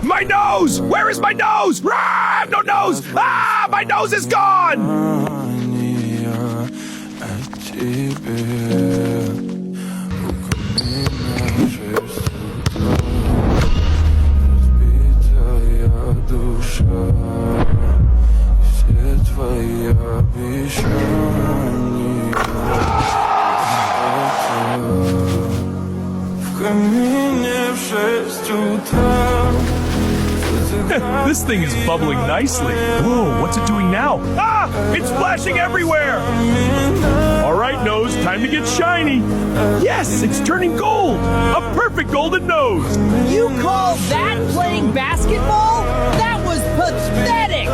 My nose! Where is my nose? Ah, I have no nose! Ah, my nose is gone! This thing is bubbling nicely. Whoa, what's it doing now? Ah! It's splashing everywhere! Alright, nose, time to get shiny. Yes, it's turning gold! A perfect golden nose! You call that playing basketball? That was pathetic!